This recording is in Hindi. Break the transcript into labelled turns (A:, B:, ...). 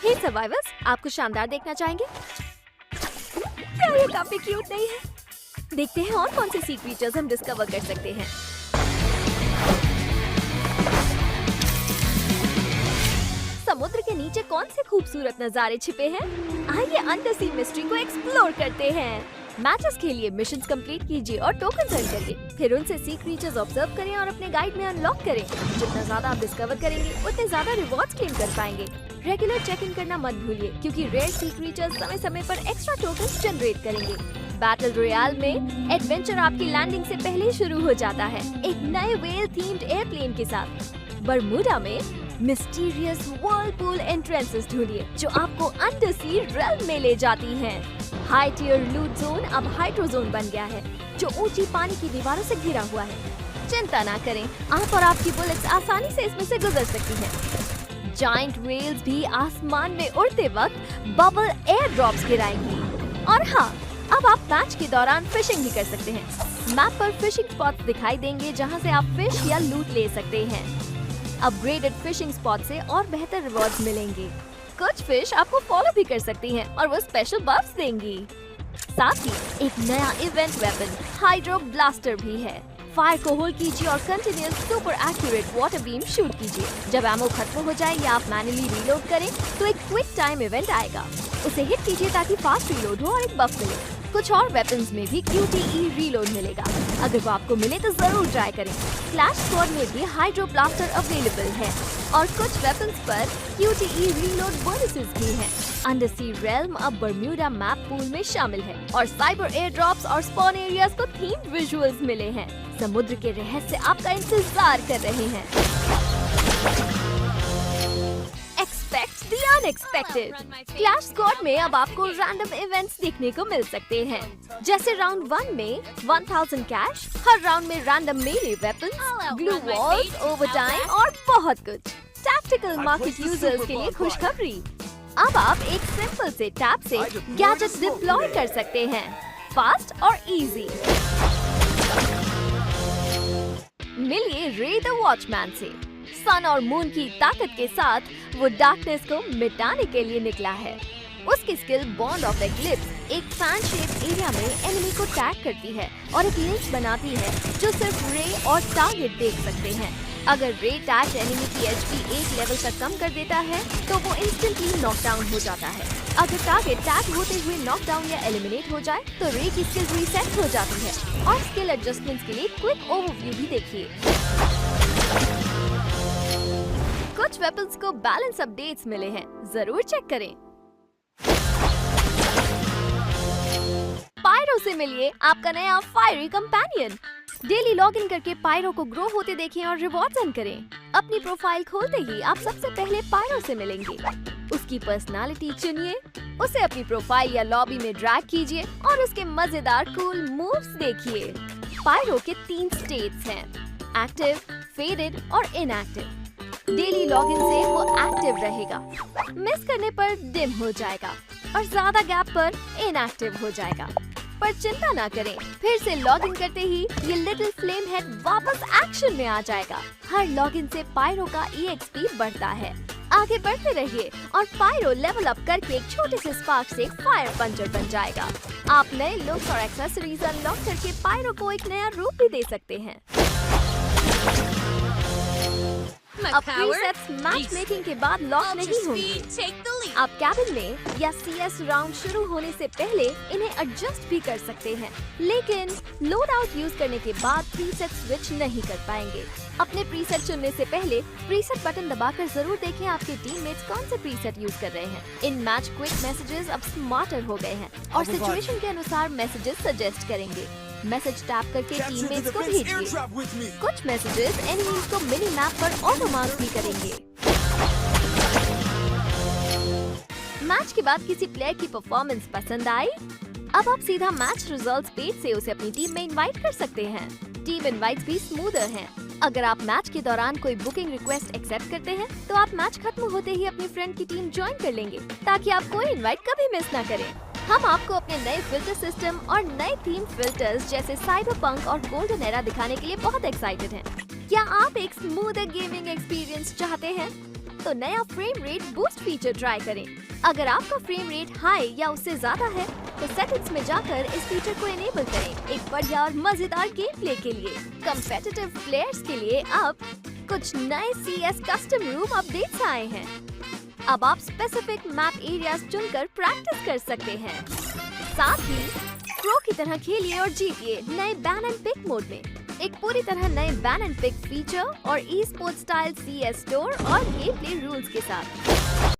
A: हे सर्वाइवर्स, आपको शानदार देखना चाहेंगे? क्या ये काफी क्यूट नहीं है? देखते हैं और कौन से सी क्रीचर्स हम डिस्कवर कर सकते हैं। समुद्र के नीचे कौन से खूबसूरत नजारे छिपे हैं? आइए अंडर सी मिस्ट्री को एक्सप्लोर करते हैं। मैचेस खेलिए, मिशंस कंप्लीट कीजिए और टोकन अर्न करिए। फिर उनसे सी क्रीचर्स ऑब्जर्व करें और अपने गाइड में अनलॉक करें। जितना ज्यादा आप डिस्कवर करेंगे उतने ज्यादा रिवॉर्ड्स क्लेम कर पाएंगे। रेगुलर चेक इन करना मत भूलिए, क्योंकि रेयर सी क्रीचर्स समय समय पर एक्स्ट्रा टोकन जनरेट करेंगे। बैटल रॉयल में एडवेंचर आपकी लैंडिंग से पहले ही शुरू हो जाता है, एक नए वेल थीम्ड एयरप्लेन के साथ। बरमूडा में मिस्टीरियस व्हर्लपूल एंट्रेंसेस ढूंढिए, जो आपको अंडर सी रेल्म में ले जाती हैं। हाई टियर लूट जोन अब हाइड्रो जोन बन गया है, जो ऊंची पानी की दीवारों से घिरा हुआ है। चिंता ना करें, आप और आपकी बुलेट्स आसानी से इसमें से गुजर सकती हैं। जायंट व्हेल्स भी आसमान में उड़ते वक्त बबल एयर ड्रॉप्स गिराएंगी। और हाँ, अब आप मैच के दौरान फिशिंग भी कर सकते हैं। मैप पर फिशिंग स्पॉट्स दिखाई देंगे, जहां से आप फिश या लूट ले सकते हैं। अपग्रेडेड फिशिंग स्पॉट से और बेहतर रिवॉर्ड्स मिलेंगे। कुछ फिश आपको फॉलो भी कर सकती हैं और वो स्पेशल बफ्स देंगी। साथ ही एक नया इवेंट वेपन हाइड्रो ब्लास्टर भी है। फायर को होल्ड कीजिए और continuous super accurate water beam shoot कीजिए। जब एमो खत्म हो जाए या आप मैन्युअली रीलोड करें तो एक क्विक टाइम इवेंट आएगा, उसे हिट कीजिए ताकि फास्ट रीलोड हो और एक बफ मिले। कुछ और वेपन्स में भी QTE रीलोड मिलेगा, अगर वो आपको मिले तो जरूर ट्राई करें। क्लैश स्क्वाड में भी हाइड्रो ब्लास्टर अवेलेबल है और कुछ वेपन्स पर QTE रीलोड बोनसेस भी हैं। अंडर सी रेल्म अब बरम्यूडा मैप पूल में शामिल है और साइबर एयर ड्रॉप्स और स्पॉन एरियाज को थीम्ड विजुअल्स मिले हैं। समुद्र के रहस्य आपका इंतजार कर रहे हैं। Expect the unexpected. Clash squad में अब आपको रैंडम इवेंट्स देखने को मिल सकते हैं, जैसे राउंड 1 में 1000 कैश, हर राउंड में रैंडम मेले वेपन्स, ग्लू वॉल्स, ओवरटाइम और बहुत कुछ। टैक्टिकल मार्केट यूजर्स के लिए खुशखबरी, अब आप एक सिंपल से टैप से गैजेट डिप्लॉय कर सकते हैं, फास्ट और इजी। मिलिए रे द वॉचमैन से। सन और मून की ताकत के साथ वो डार्कनेस को मिटाने के लिए निकला है। उसकी स्किल बॉन्ड ऑफ एक्लिप्स एक फैन शेप एरिया में एनिमी को टैग करती है और एक लिंक बनाती है, जो सिर्फ रे और टारगेट देख सकते हैं। अगर रे टैग एनिमी की HP एक लेवल तक कम कर देता है तो वो इंस्टेंटली नॉकडाउन हो जाता है। अगर टारगेट टैग होते हुए नॉकडाउन या एलिमिनेट हो जाए तो रे की स्किल रीसेट हो जाती है। और स्किल एडजस्टमेंट्स के लिए क्विक ओवरव्यू भी देखिए। कुछ वेपन्स को बैलेंस अपडेट्स मिले हैं, जरूर चेक करें। पायरो से मिलिए आपका नया फायरी कंपेनियन। डेली लॉगिन करके पायरो को ग्रो होते देखें और रिवॉर्ड्स अर्न करें। अपनी प्रोफाइल खोलते ही आप सबसे पहले पायरो से मिलेंगे। उसकी पर्सनालिटी चुनिए, उसे अपनी प्रोफाइल या लॉबी में ड्रैग कीजिए और उसके मजेदार कूल मूव्स देखिए। पायरो के 3 स्टेट्स हैं, एक्टिव, फेडेड और इनएक्टिव। डेली लॉगिन से वो एक्टिव रहेगा, मिस करने पर डिम हो जाएगा और ज्यादा गैप पर इनएक्टिव हो जाएगा। पर चिंता ना करें, फिर से लॉगिन करते ही ये लिटिल फ्लेम हेड वापस एक्शन में आ जाएगा। हर लॉगिन से पायरो का EXP बढ़ता है। आगे बढ़ते रहिए और पायरो लेवल अप करके एक छोटे से स्पार्क से फायर पंचर बन जाएगा। आप नए लुक्स और एक्सेसरीज अनलॉक करके पायरो को एक नया रूप भी दे सकते हैं। अब प्रीसेट्स मैच मेकिंग के बाद लॉक नहीं होंगे। आप कैबिन में या CS राउंड शुरू होने से पहले इन्हें एडजस्ट भी कर सकते हैं, लेकिन लोड आउट यूज करने के बाद प्रीसेट स्विच नहीं कर पाएंगे। अपने प्रीसेट चुनने से पहले प्रीसेट बटन दबाकर जरूर देखें आपके टीममेट्स कौन से प्रीसेट यूज कर रहे हैं। इन मैच क्विक मैसेजेस अब स्मार्टर हो गए हैं और सिचुएशन के अनुसार मैसेजेस सजेस्ट करेंगे। मैसेज टैप करके टीममेट्स को भेजिए। कुछ मैसेजेस एनिमीज को मिनी मैप पर ऑटो मार्क भी करेंगे। मैच के बाद किसी प्लेयर की परफॉर्मेंस पसंद आई? अब आप सीधा मैच रिजल्ट्स पेज से उसे अपनी टीम में इनवाइट कर सकते हैं। टीम इनवाइट्स भी स्मूदर हैं। अगर आप मैच के दौरान कोई बुकिंग रिक्वेस्ट एक्सेप्ट करते हैं तो आप मैच खत्म होते ही अपनी फ्रेंड की टीम ज्वाइन कर लेंगे, ताकि आप कोई इनवाइट कभी मिस ना करें। हम आपको अपने नए फिल्टर सिस्टम और नए थीम फिल्टर्स जैसे साइबरपंक और गोल्डन एरा दिखाने के लिए बहुत एक्साइटेड हैं। क्या आप एक स्मूथ गेमिंग एक्सपीरियंस चाहते हैं? तो नया frame rate boost feature try करें। अगर आपका फ्रेम रेट हाई या उससे ज्यादा है तो सेटिंग्स में जाकर इस फीचर को इनेबल करें एक बढ़िया और मजेदार गेम प्ले के लिए। कम्पेटिटिव प्लेयर्स के लिए अब कुछ नए CS कस्टम रूम अपडेट्स आए हैं। अब आप स्पेसिफिक मैप एरियाज चुनकर प्रैक्टिस कर सकते हैं। साथ ही प्रो की तरह खेलिए और जीतिए नए बैन एंड पिक मोड में, एक पूरी तरह नए बैन एंड पिक फीचर और e sports style CS store और गेम प्ले रूल्स के साथ।